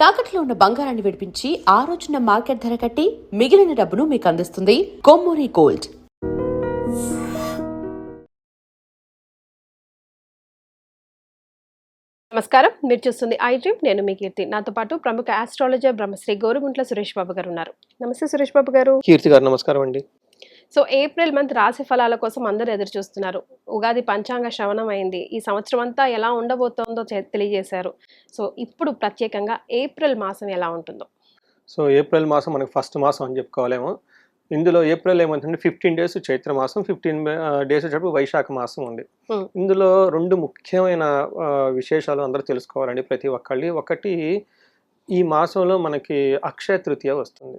తాకట్లో ఉన్న బంగారాన్ని విడిపించి ఆ రోజున మార్కెట్ ధర కట్టి మిగిలిన డబ్బును మీకు అందిస్తుంది కొమ్మూరి గోల్డ్. నమస్కారం, మీరు చూస్తుంది ఐ డ్రీమ్. నేను మీ కీర్తి. నాతో పాటు ప్రముఖ ఆస్ట్రాలజర్ బ్రహ్మశ్రీ గోరుగుంట్ల సురేష్ బాబు గారు ఉన్నారు. నమస్తే సురేష్ బాబు గారు. కీర్తి గారు నమస్కారం అండి. సో ఏప్రిల్ మంత్ రాశి ఫలాల కోసం అందరూ ఎదురు చూస్తున్నారు. ఉగాది పంచాంగ శ్రవణం అయింది. ఈ సంవత్సరం అంతా ఎలా ఉండబోతోందో తెలియజేశారు. సో ఇప్పుడు ప్రత్యేకంగా ఏప్రిల్ మాసం ఎలా ఉంటుందో. సో ఏప్రిల్ మాసం మనకు ఫస్ట్ మాసం అని చెప్పుకోవాలేమో. ఇందులో ఏప్రిల్ ఏమంటే 15 days చైత్ర మాసం, 15 days వచ్చేటప్పుడు వైశాఖ మాసం ఉంది. ఇందులో రెండు ముఖ్యమైన విశేషాలు అందరూ తెలుసుకోవాలండి ప్రతి ఒక్కళ్ళి. ఒకటి, ఈ మాసంలో మనకి అక్షయ తృతీయ వస్తుంది.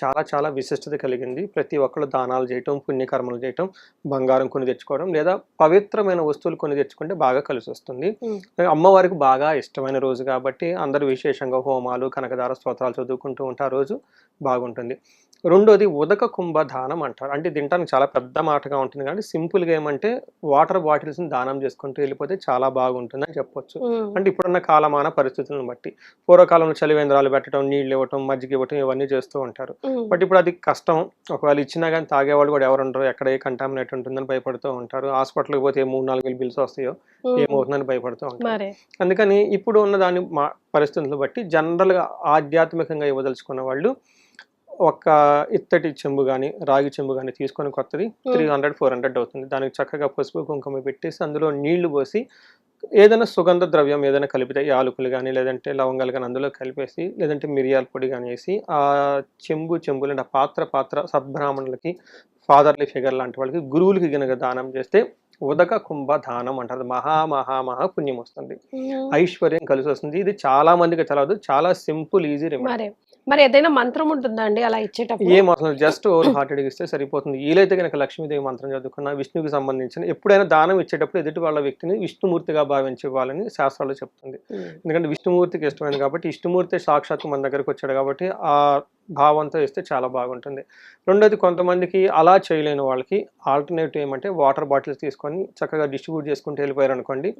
చాలా చాలా విశిష్టత కలిగింది. ప్రతి ఒక్కళ్ళు దానాలు చేయటం, పుణ్యకర్మలు చేయటం, బంగారం కొని తెచ్చుకోవడం లేదా పవిత్రమైన వస్తువులు కొని తెచ్చుకుంటే బాగా కలిసి వస్తుంది. అమ్మవారికి బాగా ఇష్టమైన రోజు కాబట్టి అందరూ విశేషంగా హోమాలు, కనకదార స్తోత్రాలు చదువుకుంటూ ఉంటే ఆ రోజు బాగుంటుంది. రెండోది ఉదక కుంభదానం అంటారు. అంటే తింటానికి చాలా పెద్ద మాటగా ఉంటుంది కానీ సింపుల్గా ఏమంటే వాటర్ బాటిల్స్ని దానం చేసుకుంటూ వెళ్ళిపోతే చాలా బాగుంటుంది అని చెప్పొచ్చు. అంటే ఇప్పుడున్న కాలమాన పరిస్థితులను బట్టి పూర్వకాలంలో చలివేంద్రాలు పెట్టడం, నీళ్ళు ఇవ్వటం, మజ్జిగ ఇవ్వటం ఇవన్నీ చేస్తూ ఉంటారు. బట్ ఇప్పుడు అది కష్టం. ఒకవేళ ఇచ్చినా కానీ తాగేవాళ్ళు కూడా ఎవరు ఉండరు. ఎక్కడ ఏ కంటామినేట్ ఉంటుందని భయపడుతూ ఉంటారు. హాస్పిటల్కి పోతే 3-4 వేలు బిల్స్ వస్తాయో ఏమవుతుందని భయపడుతూ ఉంటారు. అందుకని ఇప్పుడు ఉన్న దాని పరిస్థితులను బట్టి జనరల్గా ఆధ్యాత్మికంగా ఇవ్వదలుచుకున్న వాళ్ళు ఒక ఇత్తడి చెంబు కానీ రాగి చెంబు కానీ తీసుకొని కొత్తది 300-400 అవుతుంది. దానికి చక్కగా పసుపు కుంకుమ పెట్టేసి అందులో నీళ్లు పోసి ఏదైనా సుగంధ ద్రవ్యం ఏదైనా కలిపితే యాలకులు కానీ లేదంటే లవంగాలు కానీ అందులో కలిపేసి లేదంటే మిరియాల పొడి కానీ వేసి ఆ చెంబులు అంటే పాత్ర సద్బ్రాహ్మణులకి, ఫాదర్లీ ఫిగర్ లాంటి వాళ్ళకి, గురువులకి గనక దానం చేస్తే ఉదక కుంభ దానం అంటారు. మహా పుణ్యం వస్తుంది, ఐశ్వర్యం కలిసి వస్తుంది. ఇది చాలా మందికి తెలవదు. చాలా సింపుల్, ఈజీ రెమెడీ. మరి ఏదైనా మంత్రం ఉంటుందా అండి అలా ఇచ్చేటప్పుడు? ఏం అవసరం, జస్ట్ ఓవర్ హార్టెడ్ ఇస్తే సరిపోతుంది. వీలైతే కనుక లక్ష్మీదేవి మంత్రం చదువుకున్న, విష్ణువుకి సంబంధించిన ఎప్పుడైనా దానం ఇచ్చేటప్పుడు ఎదుటి వాళ్ళ వ్యక్తిని విష్ణుమూర్తిగా భావించి ఇవ్వాలని శాస్త్రాలు చెప్తుంది. ఎందుకంటే విష్ణుమూర్తికి ఇష్టమైంది కాబట్టి, ఇష్టమూర్తి సాక్షాత్తు మన దగ్గరకు వచ్చాడు కాబట్టి ఆ భావంతో ఇస్తే చాలా బాగుంటుంది. రెండోది, కొంతమందికి అలా చేయలేని వాళ్ళకి ఆల్టర్నేటివ్ ఏమంటే వాటర్ బాటిల్స్ తీసుకొని చక్కగా డిస్ట్రిబ్యూట్ చేసుకుంటూ వెళ్ళిపోయారు అనుకోండి,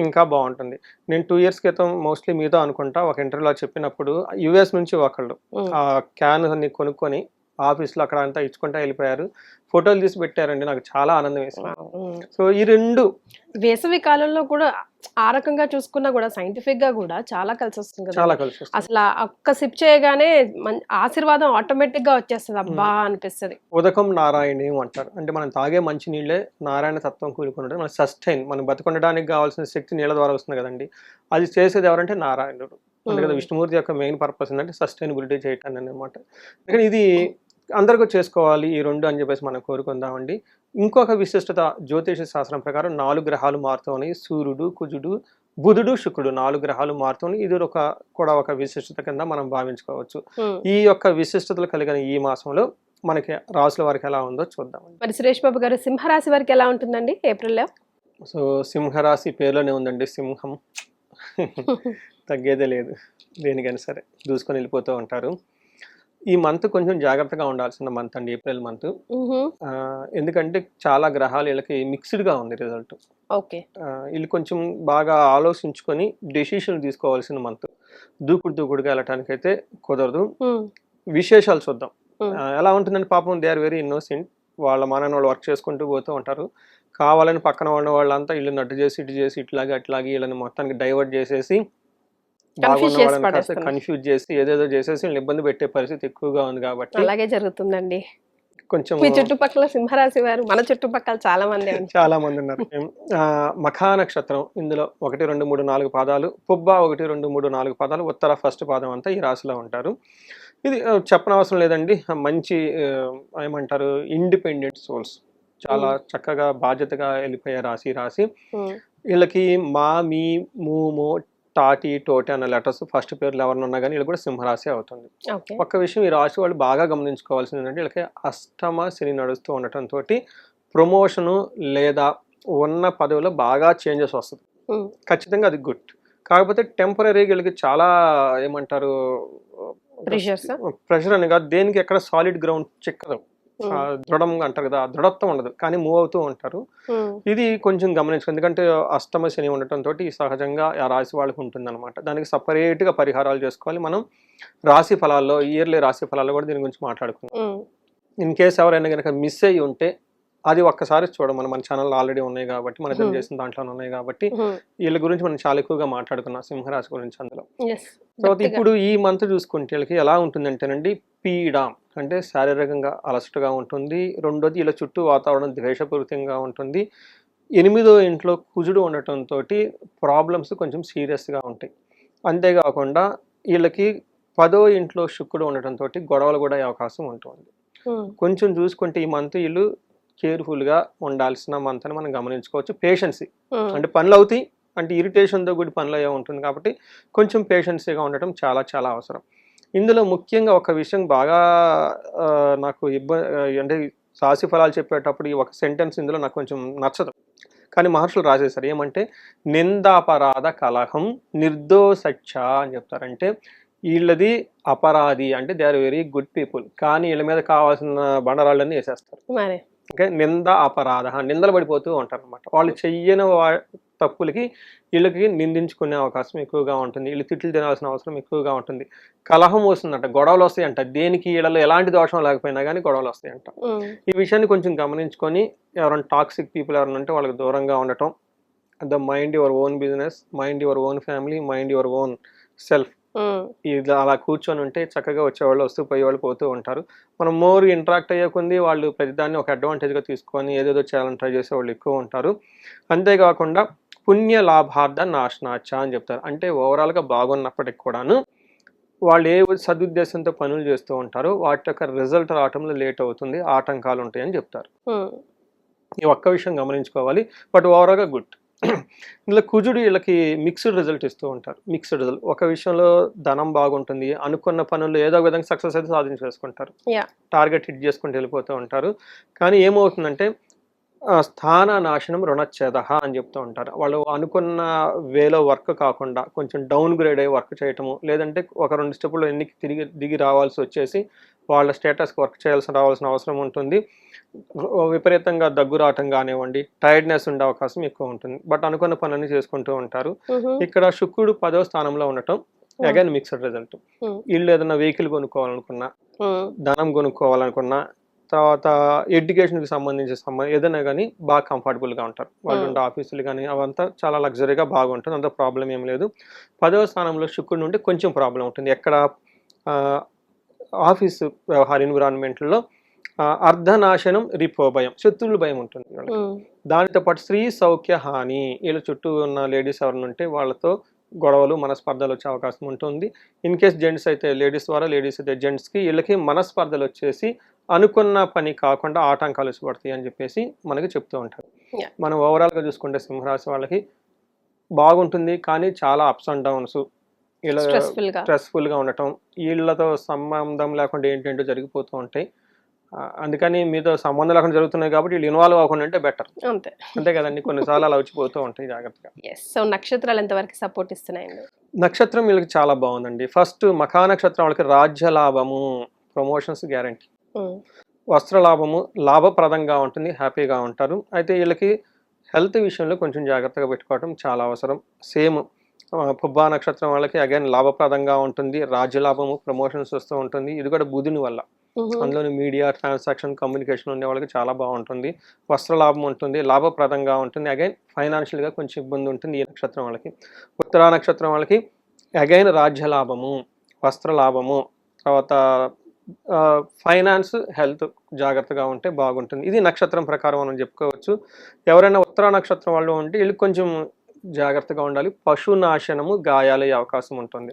ఇంకా బాగుంటుంది. నేను 2 years క్రితం మోస్ట్లీ మీతో అనుకుంటా ఒక ఇంటర్వ్యూలో చెప్పినప్పుడు US నుంచి ఒకళ్ళు ఆ క్యాన్ అన్ని కొనుక్కొని ఆఫీస్లో అక్కడ అంతా ఇచ్చుకుంటా వెళ్ళిపోయారు. ఫోటోలు తీసి పెట్టారండి. నాకు చాలా ఆనందం వేసింది. సో ఈ రెండు వేసవి కాలంలో కూడా ఆ రకంగా చూసుకున్నా కూడా సైంటిఫిక్ గా కూడా చాలా కలిసి వస్తుంది కదా. చాలా కలిసి వస్తుంది. అసలు ఒక్క సిప్ చేయగానే ఆశీర్వాదం ఆటోమేటిక్ గా వచ్చేస్తుంది. అబ్బా అనిపిస్తుంది. ఉదకం నారాయణీయం అంటారు. అంటే మనం తాగే మంచి నీళ్ళే నారాయణ తత్వం కూడుకున్నట్టు మన సస్టైన్, మనం బతుకుండడానికి కావాల్సిన శక్తి నీళ్ళ ద్వారా వస్తుంది కదండి. అది చేసేది ఎవరంటే నారాయణుడు. అందుకని విష్ణుమూర్తి యొక్క మెయిన్ పర్పస్ ఏంటంటే సస్టైనబిలిటీ చేయటాన్ని అనమాట. అందుకని ఇది అందరికీ చేసుకోవాలి ఈ రెండు అని చెప్పేసి మనం కోరుకుందామండి. ఇంకొక విశిష్టత జ్యోతిష శాస్త్రం ప్రకారం 4 గ్రహాలు మారుతున్నాయి. సూర్యుడు, కుజుడు, బుధుడు, శుక్రుడు 4 గ్రహాలు మారుతున్నాయి. ఇది కూడా ఒక విశిష్టత కింద మనం భావించుకోవచ్చు. ఈ యొక్క విశిష్టతలు కలిగిన ఈ మాసంలో మనకి రాసుల వారికి ఎలా ఉందో చూద్దాం. మరి సురేష్ బాబు గారు, సింహరాశి వారికి ఎలా ఉంటుందండి ఏప్రిల్లో? సో సింహరాశి పేర్లోనే ఉందండి, సింహం. తగ్గేదే లేదు. దేనికైనా సరే దూసుకొని వెళ్ళిపోతూ ఉంటారు. ఈ మంత్ కొంచెం జాగ్రత్తగా ఉండాల్సిన మంత్ అండి, ఏప్రిల్ మంత్. ఎందుకంటే చాలా గ్రహాలు వీళ్ళకి మిక్స్డ్గా ఉంది రిజల్ట్. వీళ్ళు కొంచెం బాగా ఆలోచించుకొని డెసిషన్ తీసుకోవాల్సిన మంత్. దూకుడుగా వెళ్ళటానికి అయితే కుదరదు. విశేషాలు చూద్దాం. ఎలా ఉంటుందంటే పాపం దే ఆర్ వెరీ ఇన్నోసెంట్. వాళ్ళ మనని వాళ్ళు వర్క్ చేసుకుంటూ పోతూ ఉంటారు. కావాలని పక్కన ఉన్న వాళ్ళంతా వీళ్ళు నటు చేసి ఇటు చేసి అట్లాగే వీళ్ళని మొత్తానికి డైవర్ట్ చేసేసి బాగున్న వాళ్ళని కన్ఫ్యూజ్ చేసి ఏదేదో చేసేసి వీళ్ళని ఇబ్బంది పెట్టే పరిస్థితి ఎక్కువగా ఉంది. కాబట్టి అలాగే జరుగుతుందండి. కొంచెం మీ చుట్టుపక్కల సింహరాశి వారు, మన చుట్టుపక్కల చాలా మంది ఉన్నారు. మఖా నక్షత్రం ఇందులో 1, 2, 3, 4 పాదాలు, పుబ్బ 1, 2, 3, 4 పాదాలు, ఉత్తర ఫస్ట్ పాదం అంతా ఈ రాశిలో ఉంటారు. ఇది చెప్పనవసరం లేదండి. మంచి ఏమంటారు, ఇండిపెండెంట్ సోల్స్, చాలా చక్కగా బాధ్యతగా వెళ్ళిపోయే రాశి. వీళ్ళకి మా, మీ, ము, మో, టాటి, టోటి అన్న లెటర్స్ ఫస్ట్ పేర్లు ఎవరిని ఉన్నా కానీ వీళ్ళు కూడా సింహరాశి అవుతుంది. ఒక్క విషయం ఈ రాశి వాళ్ళు బాగా గమనించుకోవాల్సింది ఏంటంటే, వీళ్ళకి అష్టమ శని నడుస్తూ ఉండటంతో ప్రమోషను లేదా ఉన్న పదవిలో బాగా చేంజెస్ వస్తుంది. ఖచ్చితంగా అది గుడ్. కాకపోతే టెంపరీగా వీళ్ళకి చాలా ఏమంటారు, ప్రెషర్ అని కాదు, దేనికి ఎక్కడ సాలిడ్ గ్రౌండ్ చిక్కదు. దృఢంగా అంటారు కదా, ఆ దృఢత్వం ఉండదు, కానీ మూవ్ అవుతూ ఉంటారు. ఇది కొంచెం గమనించుకో, ఎందుకంటే అష్టమ శని ఉండటంతో సహజంగా ఆ రాశి వాళ్ళకి ఉంటుందన్నమాట. దానికి సపరేట్గా పరిహారాలు చేసుకోవాలి. మనం రాశి ఫలాల్లో, ఇయర్లీ రాశి ఫలాల్లో కూడా దీని గురించి మాట్లాడుకుందాం. ఇన్ కేస్ ఎవరైనా కనుక మిస్ అయ్యి ఉంటే అది ఒక్కసారి చూడమని, మన ఛానల్ ఆల్రెడీ ఉన్నాయి కాబట్టి, మన ఇద్దరం చేసిన దాంట్లోనే ఉన్నాయి కాబట్టి, వీళ్ళ గురించి మనం చాలా ఎక్కువగా మాట్లాడుకున్నాం, సింహరాశి గురించి అందులో. తర్వాత ఇప్పుడు ఈ మంత్ చూసుకుంటే వీళ్ళకి ఎలా ఉంటుందంటేనండి, పీడ అంటే శారీరకంగా అలసటగా ఉంటుంది. రెండోది వీళ్ళ చుట్టూ వాతావరణం ద్వేషపూరితంగా ఉంటుంది. 8వ ఇంట్లో కుజుడు ఉండటంతో ప్రాబ్లమ్స్ కొంచెం సీరియస్గా ఉంటాయి. అంతేకాకుండా వీళ్ళకి 10వ ఇంట్లో శుక్రుడు ఉండటంతో గొడవలు కూడా అయ్యే అవకాశం ఉంటుంది. కొంచెం చూసుకుంటే ఈ మంత్ వీళ్ళు కేర్ఫుల్గా ఉండాల్సిన మంత్ అని మనం గమనించుకోవచ్చు. పేషెన్సీ అంటే పనులు అవుతాయి, అంటే ఇరిటేషన్తో కూడి పనులు అయ్యే ఉంటుంది కాబట్టి కొంచెం పేషెన్సీగా ఉండటం చాలా చాలా అవసరం. ఇందులో ముఖ్యంగా ఒక విషయం బాగా నాకు అంటే రాశి ఫలాలు చెప్పేటప్పుడు ఈ ఒక సెంటెన్స్ ఇందులో నాకు కొంచెం నచ్చదు, కానీ మహర్షులు రాసేశారు. ఏమంటే నిందాపరాధ కలహం నిర్దోషచ్చ అని చెప్తారంటే, వీళ్ళది అపరాధి అంటే they are very good people, కానీ వీళ్ళ మీద కావాల్సిన బండరాళ్ళన్నీ వేసేస్తారు. ఓకే, నింద అపరాధ, నిందలు పడిపోతూ ఉంటారు అనమాట. వాళ్ళు చెయ్యని తప్పులకి వీళ్ళకి నిందించుకునే అవకాశం ఎక్కువగా ఉంటుంది. వీళ్ళు తిట్లు తినాల్సిన అవసరం ఎక్కువగా ఉంటుంది. కలహం వస్తుందంట, గొడవలు వస్తాయంట. దేనికి వీళ్ళలో ఎలాంటి దోషం లేకపోయినా కానీ గొడవలు వస్తాయంట. ఈ విషయాన్ని కొంచెం గమనించుకొని ఎవరైనా టాక్సిక్ పీపుల్ ఎవరైనా ఉంటే వాళ్ళకి దూరంగా ఉండటం. The mind your own business, mind your own family, mind your own self. ఇలా అలా కూర్చొని ఉంటే చక్కగా వచ్చేవాళ్ళు వస్తూ పోయేవాళ్ళు పోతూ ఉంటారు. మనం మోర్ ఇంటరాక్ట్ అయ్యే కొంది వాళ్ళు ప్రతిదాన్ని ఒక అడ్వాంటేజ్గా తీసుకొని ఏదేదో చేయాలని ట్రై చేసే వాళ్ళు ఎక్కువ ఉంటారు. అంతేకాకుండా పుణ్య లాభార్థ నాశనాచ అని చెప్తారు. అంటే ఓవరాల్గా బాగున్నప్పటికి కూడాను వాళ్ళు ఏ సదుద్దేశంతో పనులు చేస్తూ ఉంటారో వాటి యొక్క రిజల్ట్ రావటంలో లేట్ అవుతుంది, ఆటంకాలు ఉంటాయని చెప్తారు. ఈ ఒక్క విషయం గమనించుకోవాలి. బట్ ఓవరాల్గా గుడ్. ఇందులో కుజుడు వీళ్ళకి మిక్స్డ్ రిజల్ట్ ఇస్తూ ఉంటారు. మిక్స్డ్ రిజల్ట్, ఒక విషయంలో ధనం బాగుంటుంది, అనుకున్న పనులు ఏదో ఒక విధంగా సక్సెస్ అయితే సాధించేసుకుంటారు, టార్గెట్ హిట్ చేసుకుంటూ వెళ్ళిపోతూ ఉంటారు. కానీ ఏమవుతుందంటే స్థాన నాశనం రుణచ్ఛేద అని చెప్తూ ఉంటారు. వాళ్ళు అనుకున్న వేలో వర్క్ కాకుండా కొంచెం డౌన్ గ్రేడ్ అయ్యి వర్క్ చేయటము, లేదంటే ఒక 2 స్టెప్పులు ఎన్నికి దిగి రావాల్సి వచ్చేసి వాళ్ళ స్టేటస్కి వర్క్ రావాల్సిన అవసరం ఉంటుంది. విపరీతంగా దగ్గు రావటం కానివ్వండి, టైర్డ్నెస్ ఉండే అవకాశం ఎక్కువ ఉంటుంది. బట్ అనుకున్న పనులన్నీ చేసుకుంటూ ఉంటారు. ఇక్కడ శుక్రుడు 10వ స్థానంలో ఉండటం అగైన్ మిక్స్డ్ రిజల్ట్. వీళ్ళు ఏదైనా వెహికల్ కొనుక్కోవాలనుకున్నా, ధనం కొనుక్కోవాలనుకున్నా, తర్వాత ఎడ్యుకేషన్కి సంబంధించిన ఏదైనా కానీ బాగా కంఫర్టబుల్గా ఉంటారు. వాళ్ళు ఉండే ఆఫీసులు కానీ అవంతా చాలా లగ్జరీగా బాగుంటుంది, అంత ప్రాబ్లం ఏం లేదు. 10వ స్థానంలో శుక్రుడు ఉంటే కొంచెం ప్రాబ్లం ఉంటుంది. ఎక్కడ ఆఫీసు వ్యవహార ఎన్విరాన్మెంట్లో అర్ధనాశనం, రిపోభయం, శత్రువుల భయం ఉంటుంది వాళ్ళకి. దానితో పాటు స్త్రీ సౌఖ్య హాని, వీళ్ళ చుట్టూ ఉన్న లేడీస్ ఎవరైనా ఉంటే వాళ్ళతో గొడవలు, మనస్పర్ధలు వచ్చే అవకాశం ఉంటుంది. ఇన్ కేస్ జెంట్స్ అయితే లేడీస్ ద్వారా, లేడీస్ అయితే జెంట్స్కి, వీళ్ళకి మనస్పర్ధలు వచ్చేసి అనుకున్న పని కాకుండా ఆటంకాలు పడతాయి అని చెప్పేసి మనకి చెప్తూ ఉంటారు. మనం ఓవరాల్గా చూసుకుంటే సింహరాశి వాళ్ళకి బాగుంటుంది, కానీ చాలా అప్స్ అండ్ డౌన్స్, ఇలా స్ట్రెస్ఫుల్గా ఉండటం, వీళ్ళతో సంబంధం లేకుండా ఏంటంటో జరిగిపోతూ ఉంటాయి. అందుకని మీతో సంబంధం లేకుండా జరుగుతున్నాయి కాబట్టి వీళ్ళు ఇన్వాల్వ్ అవ్వకుండా అంటే బెటర్. అంతే కదండి, కొన్నిసార్లు అలా వచ్చిపోతూ ఉంటాయి, జాగ్రత్తగా. సో నక్షత్రాలు ఎంతవరకు సపోర్ట్ ఇస్తున్నాయండి? నక్షత్రం వీళ్ళకి చాలా బాగుందండి. ఫస్ట్ మఖా నక్షత్రం వాళ్ళకి రాజ్య లాభము, ప్రమోషన్స్ గ్యారంటీ, వస్త్ర లాభము, లాభప్రదంగా ఉంటుంది, హ్యాపీగా ఉంటారు. అయితే వీళ్ళకి హెల్త్ విషయంలో కొంచెం జాగ్రత్తగా పెట్టుకోవడం చాలా అవసరం. సేమ్ పుబ్బా నక్షత్రం వాళ్ళకి అగైన్ లాభప్రదంగా ఉంటుంది, రాజ్యలాభము, ప్రమోషన్స్ వస్తూ ఉంటుంది. ఇది కూడా బుధుని వల్ల. అందులోని మీడియా, ట్రాన్సాక్షన్, కమ్యూనికేషన్ ఉండే వాళ్ళకి చాలా బాగుంటుంది. వస్త్ర లాభం ఉంటుంది, లాభప్రదంగా ఉంటుంది. అగైన్ ఫైనాన్షియల్గా కొంచెం ఇబ్బంది ఉంటుంది ఈ నక్షత్రం వాళ్ళకి. ఉత్తరా నక్షత్రం వాళ్ళకి అగైన్ రాజ్య లాభము, వస్త్ర లాభము, తర్వాత ఫైనాన్స్, హెల్త్ జాగ్రత్తగా ఉంటే బాగుంటుంది. ఇది నక్షత్రం ప్రకారం మనం చెప్పుకోవచ్చు. ఎవరైనా ఉత్తరా నక్షత్రం వాళ్ళు ఉంటే వీళ్ళకి కొంచెం జాగ్రత్తగా ఉండాలి. పశునాశనము, గాయాలయ్యే అవకాశం ఉంటుంది.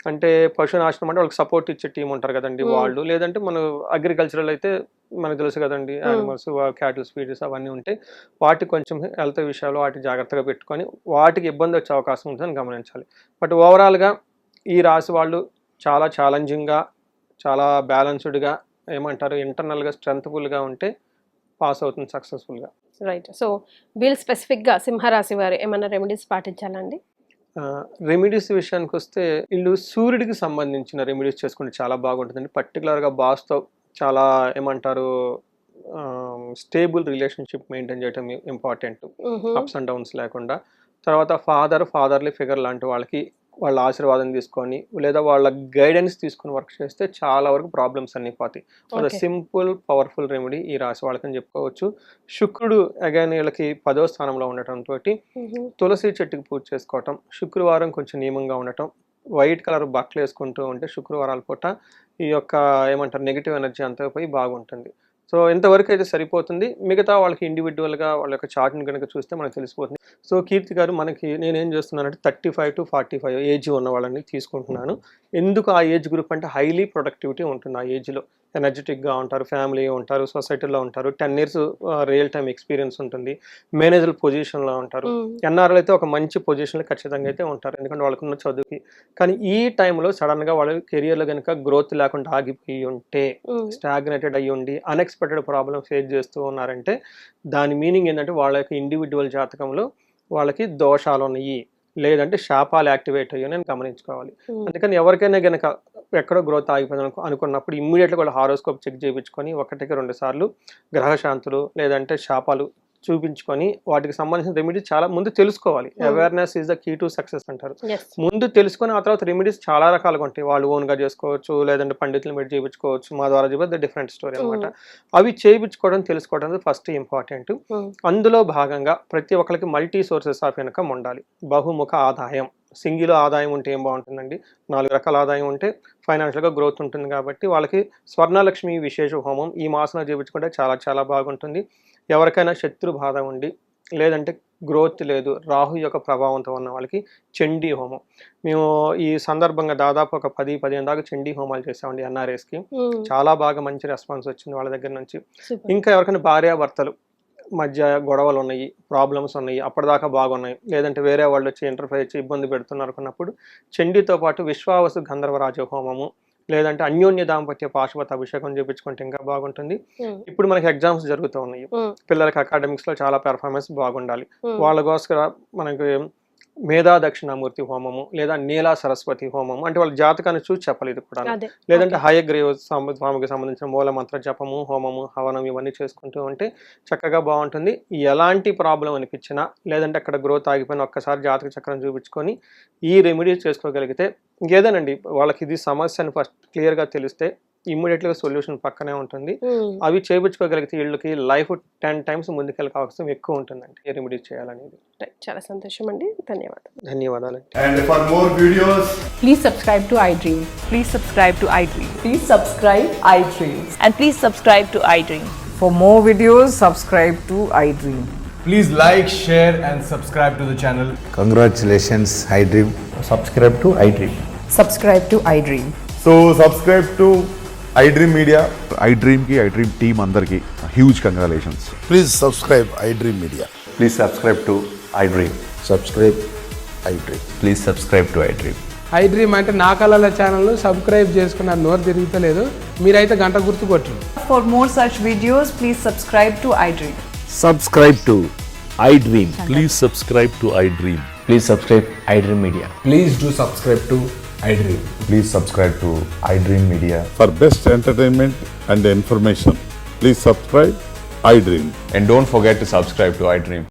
అంటే పశునాశనం అంటే వాళ్ళకి సపోర్ట్ ఇచ్చే టీం ఉంటారు కదండి వాళ్ళు, లేదంటే మన అగ్రికల్చరల్ అయితే మనకు తెలుసు కదండి, యానిమల్స్, క్యాటిల్స్, ఫీడ్స్ అవన్నీ ఉంటే వాటికి కొంచెం హెల్త్ విషయాలు వాటి జాగ్రత్తగా పెట్టుకొని వాటికి ఇబ్బంది వచ్చే అవకాశం ఉంటుందని గమనించాలి. బట్ ఓవరాల్గా ఈ రాశి వాళ్ళు చాలా ఛాలెంజింగ్గా, చాలా బ్యాలెన్స్డ్గా, ఏమంటారు, ఇంటర్నల్గా స్ట్రెంత్ఫుల్గా ఉంటే పాస్ అవుతుంది సక్సెస్ఫుల్గా. రైట్. సో వీళ్ళు స్పెసిఫిక్గా సింహరాశి వారు ఏమైనా రెమెడీస్ పాటించాలండి? రెమెడీస్ విషయానికి వస్తే వీళ్ళు సూర్యుడికి సంబంధించిన రెమెడీస్ చేసుకుంటే చాలా బాగుంటుందండి. పర్టికులర్గా బాస్తో చాలా ఏమంటారు స్టేబుల్ రిలేషన్షిప్ మెయింటైన్ చేయడం important, hmm. Ups and downs లేకుండా. తర్వాత ఫాదర్లీ ఫిగర్ లాంటి వాళ్ళకి వాళ్ళ ఆశీర్వాదం తీసుకొని లేదా వాళ్ళ గైడెన్స్ తీసుకొని వర్క్ చేస్తే చాలా వరకు ప్రాబ్లమ్స్ అన్ని పోతాయి. The Okay. Simple powerful remedy ఈ రాశి వాళ్ళకని చెప్పుకోవచ్చు. శుక్రుడు అగైన్ వీళ్ళకి 10వ స్థానంలో ఉండటంతో మ్మ్. తులసి చెట్టుకి పూజ చేసుకోవటం, శుక్రవారం కొంచెం నియమంగా ఉండటం, వైట్ కలర్ బట్టలు వేసుకుంటూ ఉంటే శుక్రవారాల పూట ఈ యొక్క ఏమంటారు నెగిటివ్ ఎనర్జీ అంతా పోయి బాగుంటుంది. సో ఇంతవరకు అయితే సరిపోతుంది. మిగతా వాళ్ళకి ఇండివిజువల్గా వాళ్ళ యొక్క చార్ట్ని కనుక చూస్తే మనకు తెలిసిపోతుంది. సో కీర్తి గారు, మనకి నేనేం చేస్తున్నానంటే 35 to 45 ఏజ్ ఉన్న వాళ్ళని తీసుకుంటున్నాను. ఎందుకు ఆ ఏజ్ గ్రూప్ అంటే హైలీ ప్రొడక్టివిటీ ఉంటుంది. ఆ ఏజ్లో ఎనర్జెటిక్గా ఉంటారు, ఫ్యామిలీ ఉంటారు, సొసైటీలో ఉంటారు, 10 years రియల్ టైమ్ ఎక్స్పీరియన్స్ ఉంటుంది, మేనేజర్ పొజిషన్లో ఉంటారు. మ్మ్. ఎన్ఆర్ఎల్ అయితే ఒక మంచి పొజిషన్లో ఖచ్చితంగా అయితే ఉంటారు, ఎందుకంటే వాళ్ళకున్న చదువుకి. కానీ ఈ టైంలో సడన్గా వాళ్ళ కెరియర్లో కనుక గ్రోత్ లేకుండా ఆగిపోయి ఉంటే, మ్మ్. స్టాగ్నేటెడ్ అయ్యి ఉండి అన్ఎక్స్పెక్టెడ్ ప్రాబ్లమ్ ఫేస్ చేస్తూ ఉన్నారంటే దాని మీనింగ్ ఏంటంటే వాళ్ళ యొక్క ఇండివిజువల్ జాతకంలో వాళ్ళకి దోషాలు ఉన్నాయి, లేదంటే శాపాలు యాక్టివేట్ అయ్యి నేను గమనించుకోవాలి. మ్మ్. అందుకని ఎవరికైనా గనక ఎక్కడో గ్రోత్ ఆగిపోయింది అనుకున్నప్పుడు ఇమ్మీడియట్గా వాళ్ళ హారోస్కోప్ చెక్ చేయించుకొని 1-2 సార్లు గ్రహశాంతులు లేదంటే శాపాలు చూపించుకొని వాటికి సంబంధించిన రెమెడీస్ చాలా ముందు తెలుసుకోవాలి. Awareness is the key to success అంటారు. Yes. ముందు తెలుసుకొని ఆ తర్వాత రెమెడీస్ చాలా రకాలుగా ఉంటాయి. వాళ్ళు ఓన్గా చేసుకోవచ్చు, లేదంటే పండితులు మీరు చేయించుకోవచ్చు, మా ద్వారా చెప్పి డిఫరెంట్ స్టోరీ అనమాట. అవి చేయించుకోవడం తెలుసుకోవడం ఫస్ట్ ఇంపార్టెంట్. మ్మ్. అందులో భాగంగా ప్రతి ఒక్కరికి మల్టీ సోర్సెస్ ఆఫ్ ఇన్కమ్ ఉండాలి. బహుముఖ ఆదాయం, సింగిల్ ఆదాయం ఉంటే ఏం బాగుంటుందండి, 4 రకాల ఆదాయం ఉంటే ఫైనాన్షియల్గా గ్రోత్ ఉంటుంది. కాబట్టి వాళ్ళకి స్వర్ణలక్ష్మి విశేష హోమం ఈ మాసంలో చేయించుకుంటే చాలా చాలా బాగుంటుంది. ఎవరికైనా శత్రు బాధ ఉండి లేదంటే గ్రోత్ లేదు, రాహు యొక్క ప్రభావంతో ఉన్న వాళ్ళకి చండీ హోమం, మేము ఈ సందర్భంగా దాదాపు ఒక 10-15 దాకా చండీ హోమాలు చేసామండి ఎన్ఆర్ఎస్కి. మ్మ్. చాలా బాగా మంచి రెస్పాన్స్ వచ్చింది వాళ్ళ దగ్గర నుంచి. Super. ఇంకా ఎవరికైనా భార్యాభర్తలు మధ్య గొడవలు ఉన్నాయి, ప్రాబ్లమ్స్ ఉన్నాయి, అప్పటిదాకా బాగున్నాయి, లేదంటే వేరే వాళ్ళు వచ్చి ఇంటర్ఫేర్ చేసి ఇబ్బంది పెడుతున్నారు అనుకున్నప్పుడు చండీతో పాటు విశ్వావసు గంధర్వరాజ హోమము లేదంటే అన్యోన్య దాంపత్య పాశుపత అభిషేకం చేయించుకుంటే ఇంకా బాగుంటుంది. మ్మ్. ఇప్పుడు మనకి ఎగ్జామ్స్ జరుగుతూ ఉన్నాయి, మ్మ్. పిల్లలకి అకాడమిక్స్లో చాలా పెర్ఫార్మెన్స్ బాగుండాలి. మ్మ్. వాళ్ళ కోసం మనకి మేధా దక్షిణామూర్తి హోమము లేదా నీలా సరస్వతి హోమము, అంటే వాళ్ళ జాతకాన్ని చూసి చెప్పాలి ఇది కూడా. అదే. లేదంటే హయగ్రీవ స్వామికి సంబంధించిన మూల మంత్ర జపము, హోమము, హవనం ఇవన్నీ చేసుకుంటూ ఉంటే చక్కగా బాగుంటుంది. ఎలాంటి ప్రాబ్లం అనిపించినా లేదంటే అక్కడ గ్రోత్ ఆగిపోయిన ఒక్కసారి జాతక చక్రం చూపించుకొని ఈ రెమెడీస్ చేసుకోగలిగితే ఇంకేదేనండి వాళ్ళకి ఇది సమస్య అని ఫస్ట్ క్లియర్గా తెలిస్తే ఇమ్మీడియట్గా సొల్యూషన్ పక్కనే ఉంటుంది. మ్మ్. అవి చేయించుకోగలిగితే వీళ్ళకి లైఫ్ 10 times ముందుకెళ్ళే అవకాశం ఎక్కువ ఉంటుందండి ఈ రెమెడీస్ చేయాలనేది. Right. చాలా సంతోషం అండి, ధన్యవాదాలు. ధన్యవాదాలండి. And for more videos, Please subscribe to iDream. Please subscribe to iDream. Please subscribe iDream. And please subscribe to iDream. For more videos, subscribe to iDream. please like, share, and subscribe to the channel. Congratulations, iDream. subscribe to iDream. Subscribe to iDream. So subscribe to iDream Media. iDream team అందరికి huge congratulations. Please subscribe iDream Media. Please subscribe to iDream. Subscribe iDream. Please subscribe to iDream. iDream అంటే నా కళల ఛానల్ను subscribe చేసుకున్న నోరు తిరుగుతలేదు, మీరైతే గంట గుర్తు కొట్టండి. For more such videos, please subscribe to iDream. Subscribe to iDream. Please subscribe to iDream. Please subscribe iDream Media. Please do subscribe to iDream. Please subscribe to iDream Media. For best entertainment and information, please subscribe iDream. And don't forget to subscribe to iDream.